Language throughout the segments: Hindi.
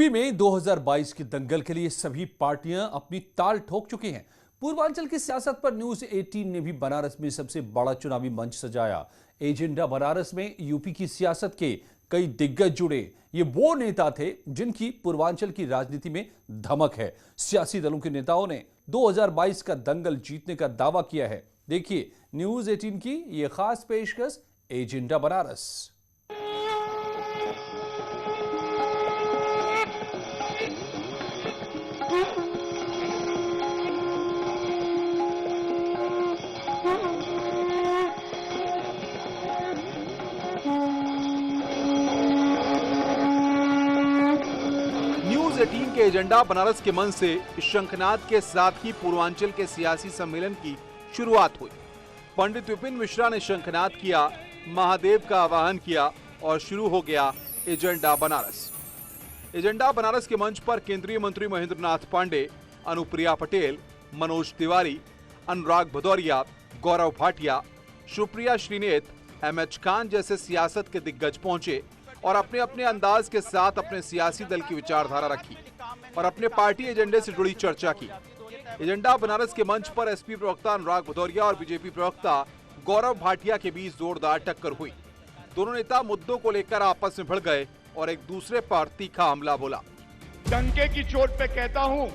यूपी में 2022 के दंगल के लिए सभी पार्टियां अपनी ताल ठोक चुकी हैं। पूर्वांचल की सियासत पर न्यूज 18 ने भी बनारस में सबसे बड़ा चुनावी मंच सजाया। एजेंडा बनारस में यूपी की सियासत के कई दिग्गज जुड़े। ये वो नेता थे जिनकी पूर्वांचल की राजनीति में धमक है। सियासी दलों के नेताओं ने 2022 का दंगल जीतने का दावा किया है। देखिए न्यूज 18 की ये खास पेशकश एजेंडा बनारस। न्यूज 18 के एजेंडा बनारस के मंच से शंखनाद के साथ ही पूर्वांचल के सियासी सम्मेलन की शुरुआत हुई। पंडित विपिन मिश्रा ने शंखनाद किया, महादेव का आवाहन किया और शुरू हो गया एजेंडा बनारस। एजेंडा बनारस के मंच पर केंद्रीय मंत्री महेंद्र नाथ पांडे, अनुप्रिया पटेल, मनोज तिवारी, अनुराग भदौरिया, गौरव भाटिया, सुप्रिया श्रीनेत, एमएच खान जैसे सियासत के दिग्गज पहुंचे और अपने अपने अंदाज के साथ अपने सियासी दल की विचारधारा रखी और अपने पार्टी एजेंडे से जुड़ी चर्चा की। एजेंडा बनारस के मंच पर एसपी प्रवक्ता अनुराग भदौरिया और बीजेपी प्रवक्ता गौरव भाटिया के बीच जोरदार टक्कर हुई। दोनों नेता मुद्दों को लेकर आपस में भिड़ गए और एक दूसरे पर तीखा हमला बोला। डंके की चोट पे कहता हूँ,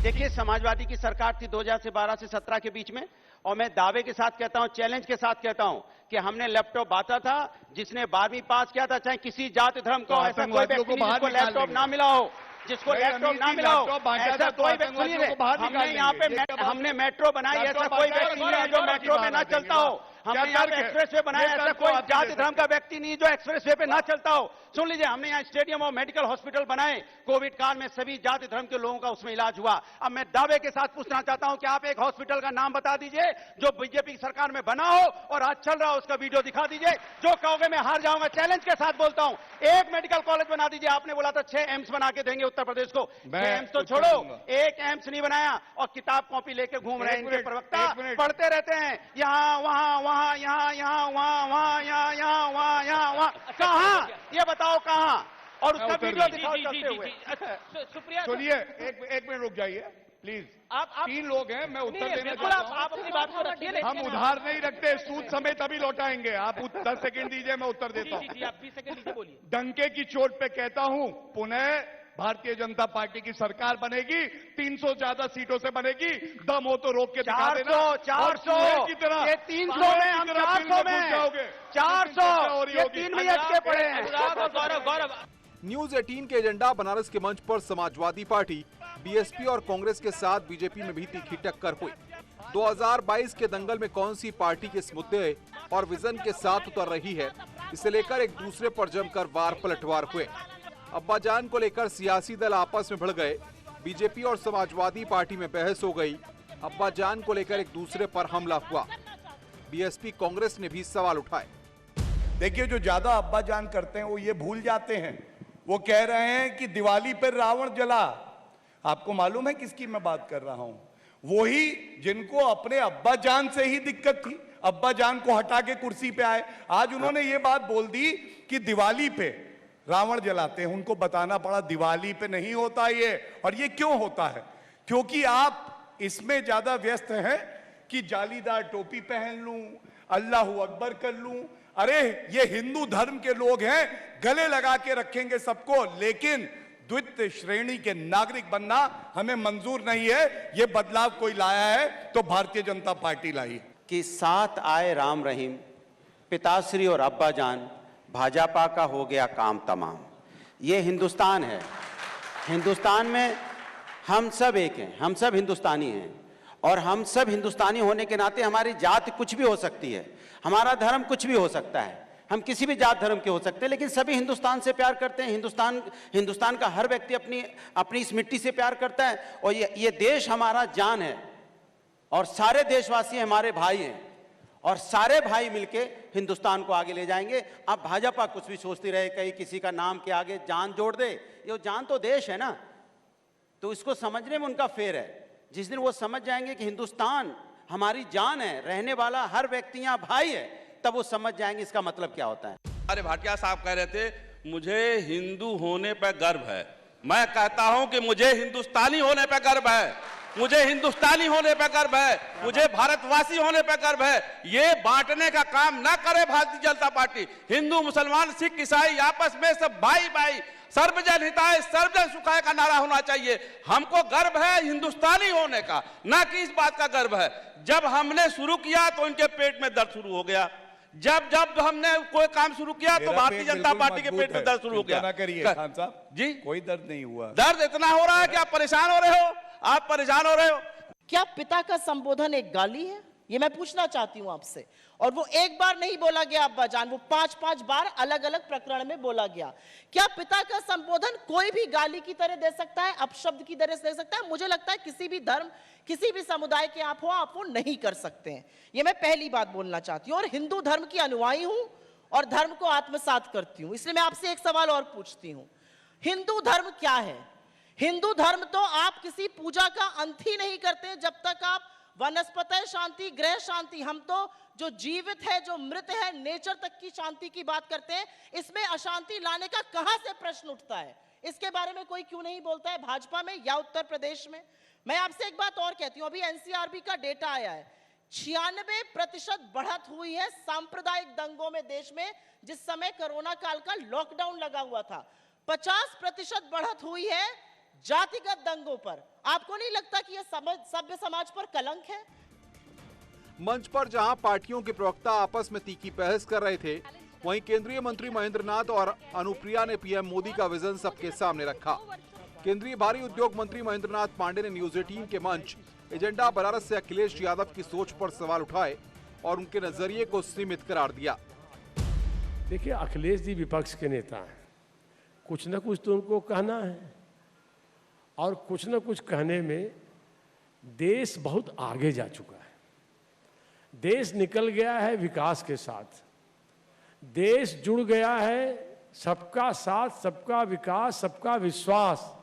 देखिए समाजवादी की सरकार थी 2012 से 17 के बीच में, और मैं दावे के साथ कहता हूं, चैलेंज के साथ कहता हूं कि हमने लैपटॉप बांटा था। जिसने 12वीं पास किया था, चाहे किसी जाति धर्म को, ऐसा कोई व्यक्ति नहीं जिसको लैपटॉप ना मिला हो, जिसको लैपटॉप ना मिला हो, ऐसा कोई व्यक्ति। हमने मेट्रो बनाई, ऐसा कोई व्यक्ति नहीं है जो मेट्रो पे ना चलता हो। हमने यहाँ पे एक्सप्रेस वे बनाया, ऐसा कोई जाति धर्म का व्यक्ति नहीं जो एक्सप्रेस वे पे ना चलता हो। सुन लीजिए, हमने यहाँ स्टेडियम और मेडिकल हॉस्पिटल बनाए, कोविड काल में सभी जाति धर्म के लोगों का उसमें इलाज हुआ। अब मैं दावे के साथ पूछना चाहता हूं कि आप एक हॉस्पिटल का नाम बता दीजिए जो बीजेपी की सरकार में बना हो और आज चल रहा हो, उसका वीडियो दिखा दीजिए। जो कहोगे मैं हार जाऊंगा, चैलेंज के साथ बोलता हूं। एक मेडिकल कॉलेज बना दीजिए। आपने बोला था 6 एम्स बना के देंगे उत्तर प्रदेश को, 6 एम्स तो छोड़ो, एक एम्स नहीं बनाया और किताब कॉपी लेके घूम रहे हैं इनके प्रवक्ता, पढ़ते रहते हैं यहाँ वहां वहां यहाँ यहाँ वहां वहां यहाँ वहां यहाँ वहां। कहां ये बताओ, कहां? और उसका वीडियो दिखाओ चलते हुए। सुप्रिया, सुनिए, एक मिनट रुक जाइए प्लीज। आप 3 लोग हैं, मैं उत्तर देना चाहता हूं। आप अपनी बात को रखिए। हम उधार नहीं रखते, सूद समेत अभी लौटाएंगे। आप 10 सेकंड दीजिए, मैं उत्तर देता हूं। आप 20 सेकंड लीजिए, बोलिए। डंके की चोट पे कहता हूं, पुनः भारतीय जनता पार्टी की सरकार बनेगी, 300 ज्यादा सीटों से बनेगी। दम हो तो रोक के दिखा देना। 400 की तरह, ये 300 में, हम 400 में, 400 ये 3 में अटके पड़े हैं। गौरव न्यूज 18 के एजेंडा बनारस के मंच पर समाजवादी पार्टी, बीएसपी और कांग्रेस के साथ बीजेपी में भी तीखी टक्कर हुई। 2022 के दंगल में कौन सी पार्टी किस मुद्दे और विजन के साथ उतर रही है, इसे लेकर एक दूसरे पर जमकर वार पलटवार हुए। अब्बाजान को लेकर सियासी दल आपस में भिड़ गए। बीजेपी और समाजवादी पार्टी में बहस हो गई। अब्बाजान को लेकर एक दूसरे पर हमला हुआ। बीएसपी कांग्रेस ने भी सवाल उठाए। देखिए, जो ज्यादा अब्बाजान करते हैं वो ये भूल जाते हैं, वो कह रहे हैं कि दिवाली पर रावण जला। आपको मालूम है किसकी मैं बात कर रहा हूं? वही जिनको अपने अब्बाजान से ही दिक्कत थी, अब्बाजान को हटा के कुर्सी पे आए। आज उन्होंने ये बात बोल दी कि दिवाली पे रावण जलाते हैं। उनको बताना पड़ा दिवाली पे नहीं होता ये। और ये क्यों होता है? क्योंकि आप इसमें ज्यादा व्यस्त हैं कि जालीदार टोपी पहन लूं, अल्लाह अकबर कर लूं। अरे ये हिंदू धर्म के लोग हैं, गले लगा के रखेंगे सबको, लेकिन द्वितीय श्रेणी के नागरिक बनना हमें मंजूर नहीं है। ये बदलाव कोई लाया है तो भारतीय जनता पार्टी लाई कि साथ आए राम रहीम, पिताश्री और अब्बाजान, भाजपा का हो गया काम तमाम। ये हिंदुस्तान है। हिंदुस्तान में हम सब एक हैं, हम सब हिंदुस्तानी हैं, और हम सब हिंदुस्तानी होने के नाते हमारी जात कुछ भी हो सकती है, हमारा धर्म कुछ भी हो सकता है, हम किसी भी जात धर्म के हो सकते हैं, लेकिन सभी हिंदुस्तान से प्यार करते हैं। हिंदुस्तान का हर व्यक्ति अपनी इस मिट्टी से प्यार करता है, और ये देश हमारा जान है, और सारे देशवासी हमारे भाई हैं, और सारे भाई मिलके हिंदुस्तान को आगे ले जाएंगे। अब भाजपा कुछ भी सोचती रहे, कहीं किसी का नाम के आगे जान जोड़ दे, ये जान तो देश है ना, तो इसको समझने में उनका फेर है। जिस दिन वो समझ जाएंगे कि हिंदुस्तान हमारी जान है, रहने वाला हर व्यक्ति यहाँ भाई है, तब वो समझ जाएंगे इसका मतलब क्या होता है। अरे भाटिया साहब कह रहे थे मुझे हिंदू होने पर गर्व है। मैं कहता हूं कि मुझे हिंदुस्तानी होने पर गर्व है, मुझे हिंदुस्तानी होने पर गर्व है, मुझे भारतवासी होने पर गर्व है। ये बांटने का काम ना करे भारतीय जनता पार्टी। हिंदू, मुसलमान, सिख, ईसाई आपस में सब भाई भाई, सर्वजन हिताय सर्वजन सुखाय का नारा होना चाहिए। हमको गर्व है हिंदुस्तानी होने का, ना कि इस बात का गर्व है। जब हमने शुरू किया तो इनके पेट में दर्द शुरू हो गया, जब जब हमने कोई काम शुरू किया तो भारतीय जनता पार्टी के पेट में दर्द शुरू हो गया। ना करिए खान साहब जी, कोई दर्द नहीं हुआ। दर्द इतना हो रहा है कि आप परेशान हो रहे हो, आप परेशान हो रहे हो। क्या पिता का संबोधन एक गाली है? ये मैं पूछना चाहती हूं आपसे। और वो एक बार नहीं बोला गया अब्बाजान, वो 5-5 बार अलग अलग प्रकरण में बोला गया। क्या पिता का संबोधन कोई भी गाली की तरह दे सकता है, अपशब्द की तरह दे सकता है? मुझे लगता है किसी भी धर्म, किसी भी समुदाय के आप वो नहीं कर सकते हैं। ये मैं पहली बात बोलना चाहती हूं। और हिंदू धर्म की अनुयायी हूं और धर्म को आत्मसात करती हूं, इसलिए मैं आपसे एक सवाल और पूछती हूं। हिंदू धर्म क्या है? हिंदू धर्म तो आप किसी पूजा का अंत ही नहीं करते जब तक आप वनस्पति शांति, ग्रह शांति, हम तो जो जीवित है, जो मृत है, नेचर तक की शांति की बात करते हैं। इसमें अशांति लाने का कहां से प्रश्न उठता है? इसके बारे में कोई क्यों नहीं बोलता है भाजपा में या उत्तर प्रदेश में? मैं आपसे एक बात और कहती हूं, अभी एनसीआरबी का डेटा आया है, 96% बढ़त हुई है सांप्रदायिक दंगों में देश में, जिस समय कोरोना काल का लॉकडाउन लगा हुआ था। 50% बढ़त हुई है जातिगत दंगों पर। आपको नहीं लगता कि यह सभ्य समाज पर कलंक है? मंच पर जहां पार्टियों के प्रवक्ता आपस में तीखी बहस कर रहे थे, वहीं केंद्रीय मंत्री महेंद्र नाथ और अनुप्रिया ने पीएम मोदी का विजन सबके सामने रखा। केंद्रीय भारी उद्योग मंत्री महेंद्र नाथ पांडे ने न्यूज 18 के मंच एजेंडा बनारस से अखिलेश यादव की सोच पर सवाल उठाए और उनके नजरिए को सीमित करार दिया। देखिए, अखिलेश जी विपक्ष के नेता हैं, कुछ न कुछ तो उनको कहना है, और कुछ न कुछ कहने में देश बहुत आगे जा चुका है। देश निकल गया है विकास के साथ, देश जुड़ गया है सबका साथ, सबका विकास, सबका विश्वास।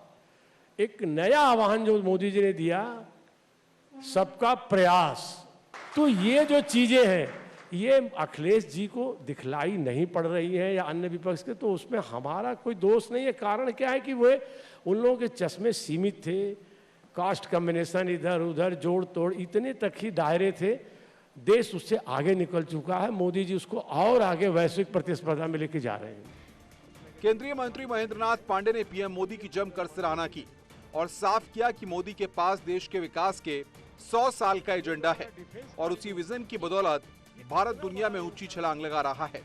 एक नया आह्वान जो मोदी जी ने दिया, सबका प्रयास। तो ये जो चीजें हैं, ये अखिलेश जी को दिखलाई नहीं पड़ रही है या अन्य विपक्ष के, तो उसमें हमारा कोई दोष नहीं है। कारण क्या है कि वे उन लोगों के चश्मे सीमित थे, कास्ट कम्बिनेशन इधर उधर जोड़ तोड़ इतने तक ही दायरे थे। देश उससे आगे निकल चुका है, मोदी जी उसको और आगे वैश्विक प्रतिस्पर्धा में लेके जा रहे हैं। केंद्रीय मंत्री महेंद्र नाथ पांडे ने पीएम मोदी की जमकर सराहना की और साफ किया कि मोदी के पास देश के विकास के 100 साल का एजेंडा है और उसी विजन की बदौलत भारत दुनिया में ऊंची छलांग लगा रहा है।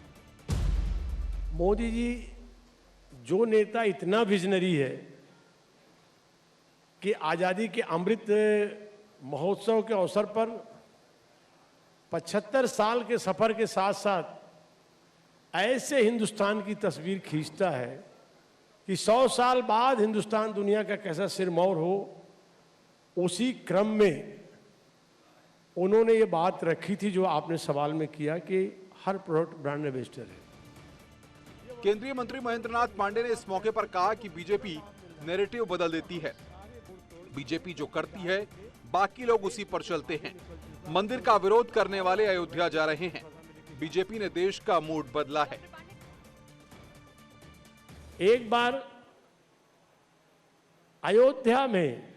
मोदी जी जो नेता इतना विजनरी है कि आजादी के अमृत महोत्सव के अवसर पर 75 साल के सफर के साथ साथ ऐसे हिंदुस्तान की तस्वीर खींचता है कि 100 साल बाद हिंदुस्तान दुनिया का कैसा सिरमौर हो, उसी क्रम में उन्होंने ये बात रखी थी जो आपने सवाल में किया कि हर प्रोडक्ट ब्रांड एम्बेसडर है। केंद्रीय मंत्री महेंद्र नाथ पांडे ने इस मौके पर कहा कि बीजेपी नैरेटिव बदल देती है। बीजेपी जो करती है बाकी लोग उसी पर चलते हैं। मंदिर का विरोध करने वाले अयोध्या जा रहे हैं। बीजेपी ने देश का मूड बदला है। एक बार अयोध्या में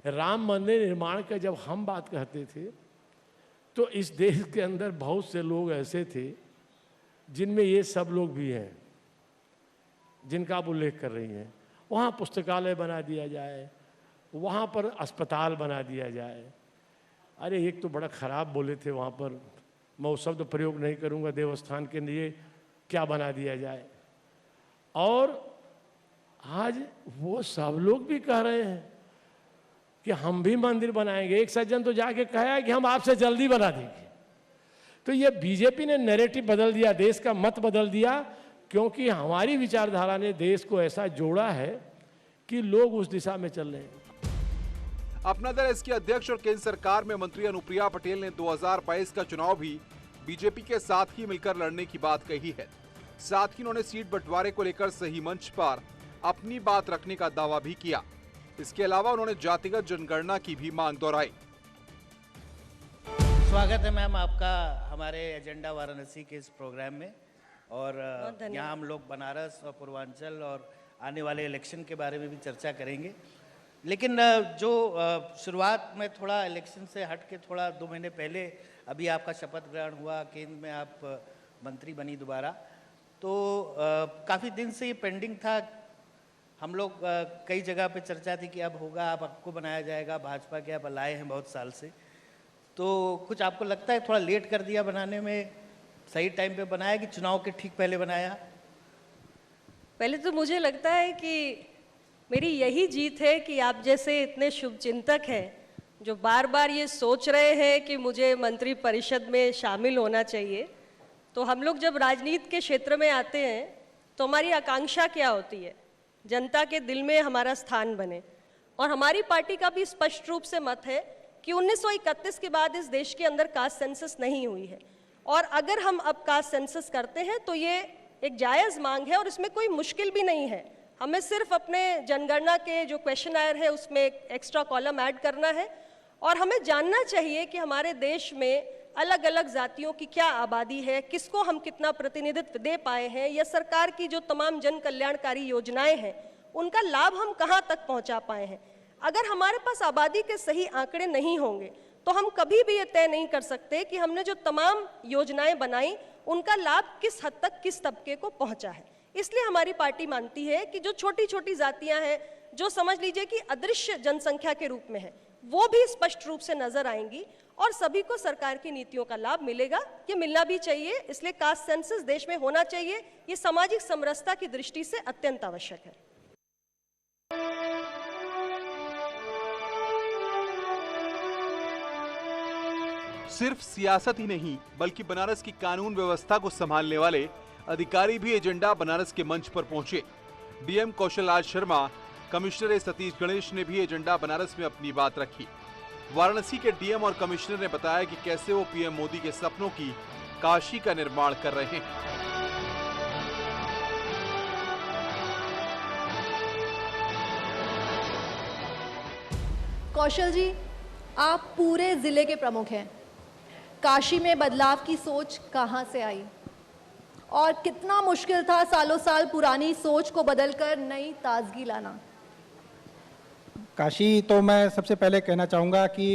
राम मंदिर निर्माण का जब हम बात कहते थे, तो इस देश के अंदर बहुत से लोग ऐसे थे जिनमें ये सब लोग भी हैं जिनका आप उल्लेख कर रही हैं। वहाँ पुस्तकालय बना दिया जाए, वहाँ पर अस्पताल बना दिया जाए। अरे एक तो बड़ा खराब बोले थे वहाँ पर, मैं वो शब्द प्रयोग नहीं करूँगा, देवस्थान के लिए क्या बना दिया जाए। और आज वो सब लोग भी कह रहे हैं कि हम भी मंदिर बनाएंगे। एक सज्जन तो जाके कहा कि हम आपसे जल्दी बना देंगे। तो ये बीजेपी ने नैरेटिव बदल दिया, देश का मत बदल दिया, क्योंकि हमारी विचारधारा ने देश को ऐसा जोड़ा है कि लोग उस दिशा में चल रहे हैं। अपना दल इसके अध्यक्ष और केंद्र सरकार में मंत्री अनुप्रिया पटेल ने 2022 का चुनाव भी बीजेपी के साथ ही मिलकर लड़ने की बात कही है। साथ ही उन्होंने सीट बंटवारे को लेकर सही मंच पर अपनी बात रखने का दावा भी किया। इसके अलावा उन्होंने जातिगत जनगणना की भी मांग दोहराई। स्वागत है मैम आपका हमारे एजेंडा वाराणसी के इस प्रोग्राम में। और यहाँ हम लोग बनारस और पूर्वांचल और आने वाले इलेक्शन के बारे में भी चर्चा करेंगे। लेकिन जो शुरुआत में थोड़ा इलेक्शन से हट के थोड़ा 2 महीने पहले अभी आपका शपथ ग्रहण हुआ, केंद्र में आप मंत्री बनी दोबारा, तो काफ़ी दिन से ये पेंडिंग था। हम लोग कई जगह पे चर्चा थी कि अब होगा, अब आपको बनाया जाएगा, भाजपा के आप लाए हैं बहुत साल से, तो कुछ आपको लगता है थोड़ा लेट कर दिया बनाने में, सही टाइम पे बनाया कि चुनाव के ठीक पहले बनाया? पहले तो मुझे लगता है कि मेरी यही जीत है कि आप जैसे इतने शुभचिंतक हैं जो बार बार ये सोच रहे हैं कि मुझे मंत्री परिषद में शामिल होना चाहिए। तो हम लोग जब राजनीति के क्षेत्र में आते हैं तो हमारी आकांक्षा क्या होती है? जनता के दिल में हमारा स्थान बने। और हमारी पार्टी का भी स्पष्ट रूप से मत है कि 1931 के बाद इस देश के अंदर कास्ट सेंसस नहीं हुई है, और अगर हम अब कास्ट सेंसस करते हैं तो ये एक जायज़ मांग है और इसमें कोई मुश्किल भी नहीं है। हमें सिर्फ अपने जनगणना के जो क्वेश्चनआयर है उसमें एक एक्स्ट्रा कॉलम ऐड करना है, और हमें जानना चाहिए कि हमारे देश में अलग अलग जातियों की क्या आबादी है, किसको हम कितना प्रतिनिधित्व दे पाए हैं, या सरकार की जो तमाम जन कल्याणकारी योजनाएं हैं उनका लाभ हम कहाँ तक पहुँचा पाए हैं। अगर हमारे पास आबादी के सही आंकड़े नहीं होंगे तो हम कभी भी ये तय नहीं कर सकते कि हमने जो तमाम योजनाएं बनाई उनका लाभ किस हद तक किस तबके को पहुंचा है। इसलिए हमारी पार्टी मानती है कि जो छोटी छोटी जातियां हैं, जो समझ लीजिए कि अदृश्य जनसंख्या के रूप में है, वो भी स्पष्ट रूप से नजर आएंगी और सभी को सरकार की नीतियों का लाभ मिलेगा। ये मिलना भी चाहिए, इसलिए कास्ट सेंसस देश में होना चाहिए। ये सामाजिक समरसता की दृष्टि से अत्यंत आवश्यक है। सिर्फ सियासत ही नहीं बल्कि बनारस की कानून व्यवस्था को संभालने वाले अधिकारी भी एजेंडा बनारस के मंच पर पहुंचे। डीएम कौशल राज शर्मा, कमिश्नर सतीश गणेश ने भी एजेंडा बनारस में अपनी बात रखी। वाराणसी के डीएम और कमिश्नर ने बताया कि कैसे वो पीएम मोदी के सपनों की काशी का निर्माण कर रहे हैं। कौशल जी, आप पूरे जिले के प्रमुख हैं। काशी में बदलाव की सोच कहां से आई और कितना मुश्किल था सालों साल पुरानी सोच को बदलकर नई ताजगी लाना? काशी तो मैं सबसे पहले कहना चाहूँगा कि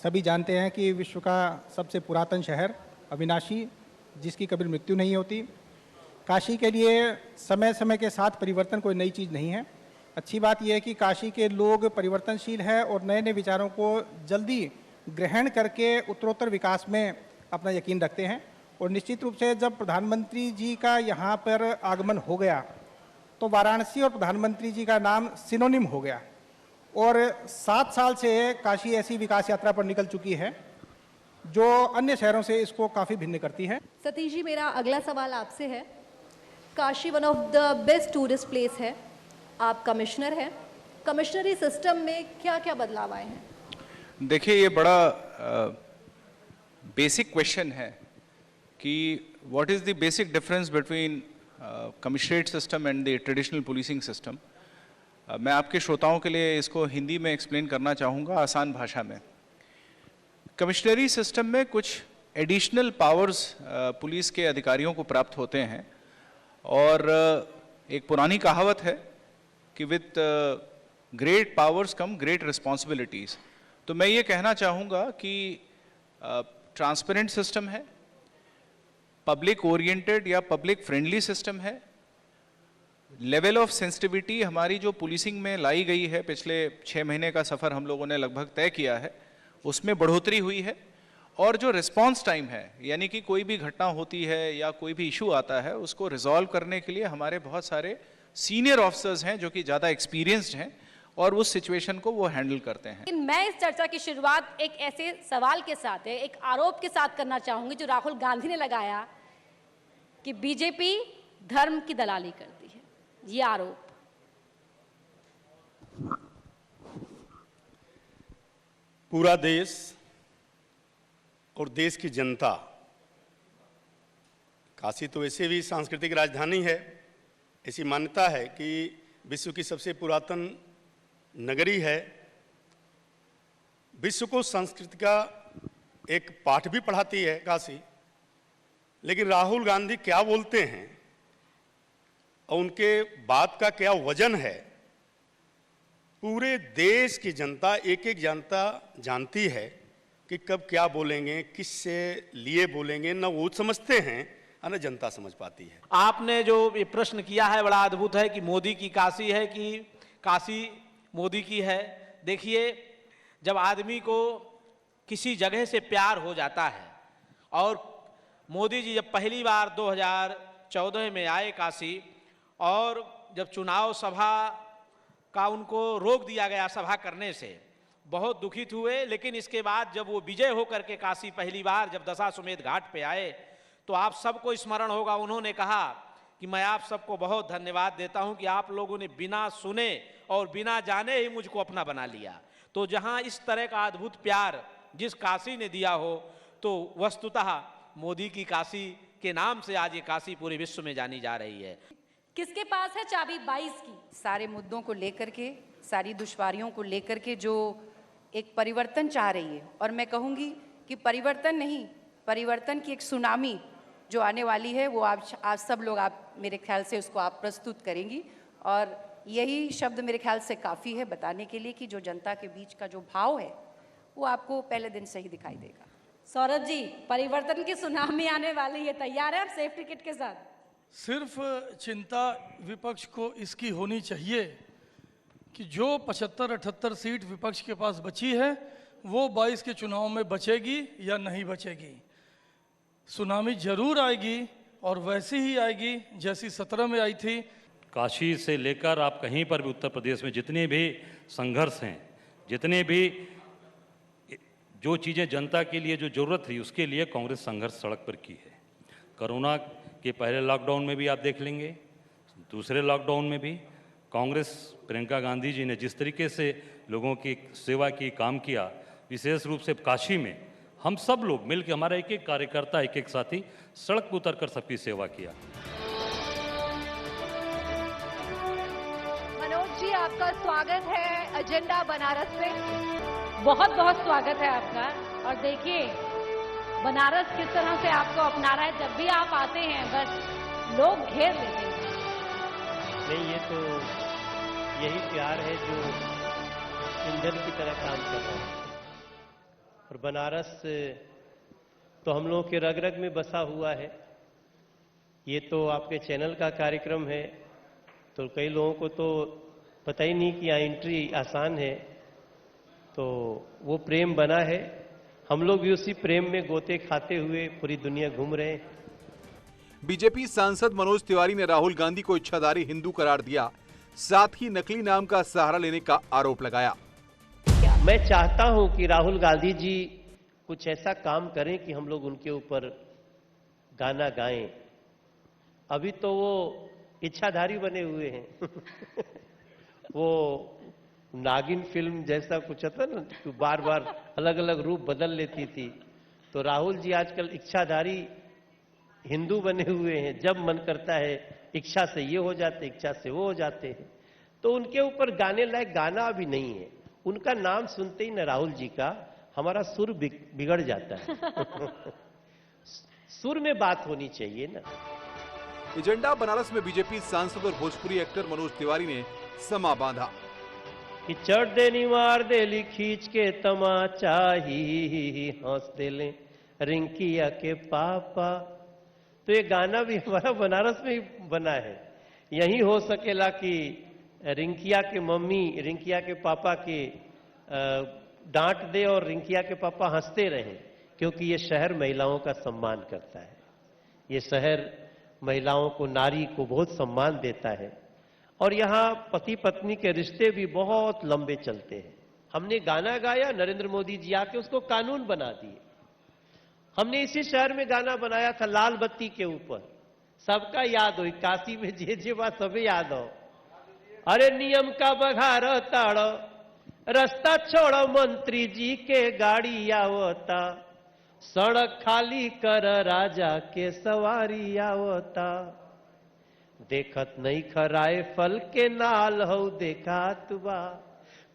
सभी जानते हैं कि विश्व का सबसे पुरातन शहर, अविनाशी, जिसकी कभी मृत्यु नहीं होती। काशी के लिए समय समय के साथ परिवर्तन कोई नई चीज़ नहीं है। अच्छी बात यह है कि काशी के लोग परिवर्तनशील हैं और नए नए विचारों को जल्दी ग्रहण करके उत्तरोत्तर विकास में अपना यकीन रखते हैं। और निश्चित रूप से जब प्रधानमंत्री जी का यहाँ पर आगमन हो गया तो वाराणसी और प्रधानमंत्री जी का नाम सिनोनिम हो गया, और 7 साल से काशी ऐसी विकास यात्रा पर निकल चुकी है जो अन्य शहरों से इसको काफ़ी भिन्न करती है। सतीश जी, मेरा अगला सवाल आपसे है। Kashi one of the best tourist place है, आप कमिश्नर हैं, कमिश्नरी सिस्टम में क्या क्या बदलाव आए हैं? देखिए, ये बड़ा बेसिक क्वेश्चन है कि what is the basic difference between commissionerate system and the traditional policing system. मैं आपके श्रोताओं के लिए इसको हिंदी में एक्सप्लेन करना चाहूँगा, आसान भाषा में। कमिश्नरी सिस्टम में कुछ एडिशनल पावर्स पुलिस के अधिकारियों को प्राप्त होते हैं, और एक पुरानी कहावत है कि with great powers come great responsibilities. तो मैं ये कहना चाहूँगा कि ट्रांसपेरेंट सिस्टम है, पब्लिक ओरिएंटेड या पब्लिक फ्रेंडली सिस्टम है। लेवल ऑफ सेंसिटिविटी हमारी जो पुलिसिंग में लाई गई है, पिछले 6 महीने का सफ़र हम लोगों ने लगभग तय किया है, उसमें बढ़ोतरी हुई है। और जो रिस्पांस टाइम है, यानी कि कोई भी घटना होती है या कोई भी इशू आता है, उसको रिजॉल्व करने के लिए हमारे बहुत सारे सीनियर ऑफिसर्स हैं जो कि ज़्यादा एक्सपीरियंस्ड हैं और उस सिचुएशन को वो हैंडल करते हैं। लेकिन मैं इस चर्चा की शुरुआत एक ऐसे सवाल के साथ है, एक आरोप के साथ करना चाहूंगी जो राहुल गांधी ने लगाया कि बीजेपी धर्म की दलाली करती है। ये आरोप पूरा देश और देश की जनता, काशी तो वैसे भी सांस्कृतिक राजधानी है, ऐसी मान्यता है कि विश्व की सबसे पुरातन नगरी है। विश्व को संस्कृति का एक पाठ भी पढ़ाती है काशी। लेकिन राहुल गांधी क्या बोलते हैं और उनके बात का क्या वजन है, पूरे देश की जनता, एक एक जनता जानती है कि कब क्या बोलेंगे, किससे लिए बोलेंगे, ना वो समझते हैं ना जनता समझ पाती है। आपने जो ये प्रश्न किया है बड़ा अद्भुत है कि मोदी की काशी है कि काशी मोदी की है। देखिए, जब आदमी को किसी जगह से प्यार हो जाता है, और मोदी जी जब पहली बार 2014 में आए काशी, और जब चुनाव सभा का उनको रोक दिया गया सभा करने से, बहुत दुखित हुए। लेकिन इसके बाद जब वो विजय होकर के काशी पहली बार जब दशाश्वमेध घाट पे आए, तो आप सबको स्मरण होगा, उन्होंने कहा कि मैं आप सबको बहुत धन्यवाद देता हूं कि आप लोगों ने बिना सुने और बिना जाने ही मुझको अपना बना लिया। तो जहां इस तरह का अद्भुत प्यार जिस काशी ने दिया हो, तो वस्तुतः मोदी की काशी के नाम से आज ये काशी पूरे विश्व में जानी जा रही है। किसके पास है चाबी 22 की? सारे मुद्दों को लेकर के, सारी दुश्वारियों को लेकर के जो एक परिवर्तन चाह रही है, और मैं कहूँगी कि परिवर्तन नहीं, परिवर्तन की एक सुनामी जो आने वाली है, वो आप सब लोग, आप मेरे ख्याल से उसको आप प्रस्तुत करेंगी, और यही शब्द मेरे ख्याल से काफ़ी है बताने के लिए कि जो जनता के बीच का जो भाव है वो आपको पहले दिन से ही दिखाई देगा। सौरभ जी, परिवर्तन की सुनामी आने वाली है, तैयार है आप सेफ्टी किट के साथ? सिर्फ चिंता विपक्ष को इसकी होनी चाहिए कि जो 75-78 सीट विपक्ष के पास बची है वो 22 के चुनाव में बचेगी या नहीं बचेगी। सुनामी जरूर आएगी, और वैसी ही आएगी जैसी 17 में आई थी। काशी से लेकर आप कहीं पर भी उत्तर प्रदेश में जितने भी संघर्ष हैं, जितने भी जो चीज़ें जनता के लिए जो ज़रूरत थी, उसके लिए कांग्रेस संघर्ष सड़क पर की है। कोरोना के पहले लॉकडाउन में भी आप देख लेंगे, दूसरे लॉकडाउन में भी कांग्रेस, प्रियंका गांधी जी ने जिस तरीके से लोगों की सेवा की, काम किया, विशेष रूप से काशी में हम सब लोग मिलकर, हमारा एक एक कार्यकर्ता, एक एक साथी सड़क पर उतरकर सबकी सेवा किया। मनोज जी, आपका स्वागत है एजेंडा बनारस में। बहुत बहुत स्वागत है आपका। और देखिए बनारस किस तरह से आपको अपना रहा है, जब भी आप आते हैं बस लोग घेर लेते हैं। नहीं, ये तो यही प्यार है जो ईंधन की तरह काम कर रहा है। और बनारस तो हम लोगों के रग रग में बसा हुआ है। ये तो आपके चैनल का कार्यक्रम है, तो कई लोगों को तो पता ही नहीं कि यहाँ एंट्री आसान है, तो वो प्रेम बना है। हम लोग भी उसी प्रेम में गोते खाते हुए पूरी दुनिया घूम रहे हैं। बीजेपी सांसद मनोज तिवारी ने राहुल गांधी को इच्छाधारी हिंदू करार दिया, साथ ही नकली नाम का सहारा लेने का आरोप लगाया। मैं चाहता हूं कि राहुल गांधी जी कुछ ऐसा काम करें कि हम लोग उनके ऊपर गाना गाएं। अभी तो वो इच्छाधारी बने हुए हैं। वो नागिन फिल्म जैसा कुछ था ना, तो बार बार अलग अलग रूप बदल लेती थी। तो राहुल जी आजकल इच्छाधारी हिंदू बने हुए हैं। जब मन करता है इच्छा से ये हो जाते, इच्छा से वो हो जाते हैं। तो उनके ऊपर गाने लायक गाना अभी नहीं है। उनका नाम सुनते ही न राहुल जी का हमारा सुर बिगड़ जाता है। सुर में बात होनी चाहिए ना। एजेंडा बनारस में बीजेपी सांसद और भोजपुरी एक्टर मनोज तिवारी ने समा बांधा कि चढ़ देनी मार देली खींच के तमाचा ही हंस देले रिंकिया के पापा। तो ये गाना भी हमारा बनारस में ही बना है। यही हो सकेला कि रिंकिया के मम्मी रिंकिया के पापा के डांट दे और रिंकिया के पापा हंसते रहें, क्योंकि ये शहर महिलाओं का सम्मान करता है। ये शहर महिलाओं को, नारी को बहुत सम्मान देता है। और यहाँ पति पत्नी के रिश्ते भी बहुत लंबे चलते हैं। हमने गाना गाया, नरेंद्र मोदी जी आके उसको कानून बना दिए। हमने इसी शहर में गाना बनाया था लाल बत्ती के ऊपर, सबका याद हो, काशी में जे बात सभी याद हो। अरे नियम का बघार ताड़ो, रास्ता छोड़ो मंत्री जी के गाड़ी आवता, सड़क खाली कर राजा के सवारी आवता, देखत नहीं खराए फल के नाल हो देखात बा।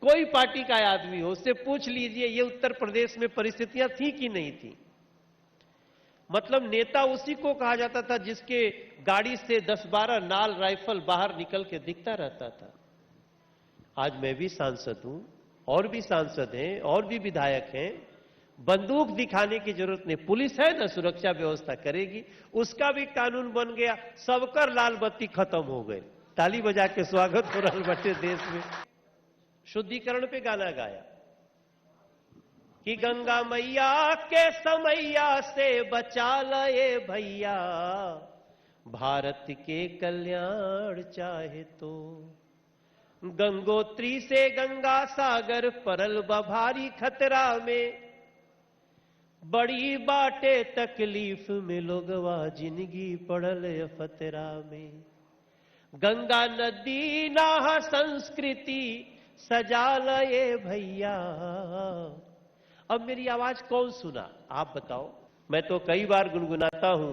कोई पार्टी का आदमी हो, उससे पूछ लीजिए ये उत्तर प्रदेश में परिस्थितियां थी कि नहीं थी। मतलब नेता उसी को कहा जाता था जिसके गाड़ी से 10-12 नाल राइफल बाहर निकल के दिखता रहता था। आज मैं भी सांसद हूं, और भी सांसद हैं, और भी विधायक हैं। बंदूक दिखाने की जरूरत नहीं, पुलिस है ना, सुरक्षा व्यवस्था करेगी। उसका भी कानून बन गया, सबकर लाल बत्ती खत्म हो गए। ताली बजा के स्वागत हो रहा बटे देश में। शुद्धिकरण पे गाना गाया कि गंगा मैया के समैया से बचा लए भैया, भारत के कल्याण चाहे तो। गंगोत्री से गंगा सागर परल भारी खतरा में, बड़ी बाटे तकलीफ में लोगवा जिंदगी पड़ल फतरा में। गंगा नदी नाह संस्कृति सजा लए भैया। अब मेरी आवाज कौन सुना, आप बताओ। मैं तो कई बार गुनगुनाता हूं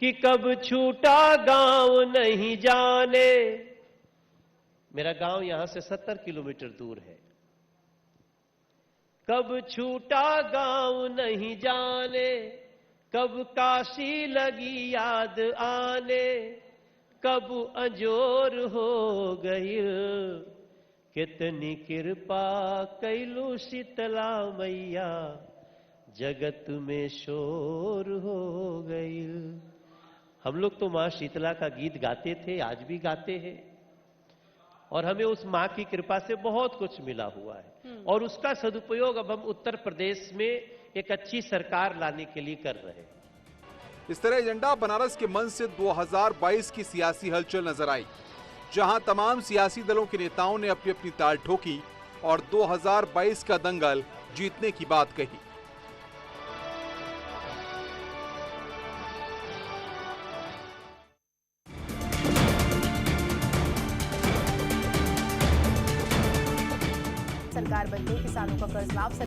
कि कब छूटा गांव नहीं जाने। मेरा गांव यहां से 70 किलोमीटर दूर है। कब छूटा गांव नहीं जाने, कब काशी लगी याद आने, कब अंजोर हो गई, कितनी कृपा कैलू शीतला मैया, जगत में शोर हो गई। हम लोग तो मां शीतला का गीत गाते थे, आज भी गाते हैं, और हमें उस मां की कृपा से बहुत कुछ मिला हुआ है। और उसका सदुपयोग अब हम उत्तर प्रदेश में एक अच्छी सरकार लाने के लिए कर रहे हैं। इस तरह एजेंडा बनारस के मंच से 2022 की सियासी हलचल नजर आई, जहां तमाम सियासी दलों के नेताओं ने अपनी अपनी ताल ठोकी और 2022 का दंगल जीतने की बात कही। सरकार बनते किसानों का कर्ज माफ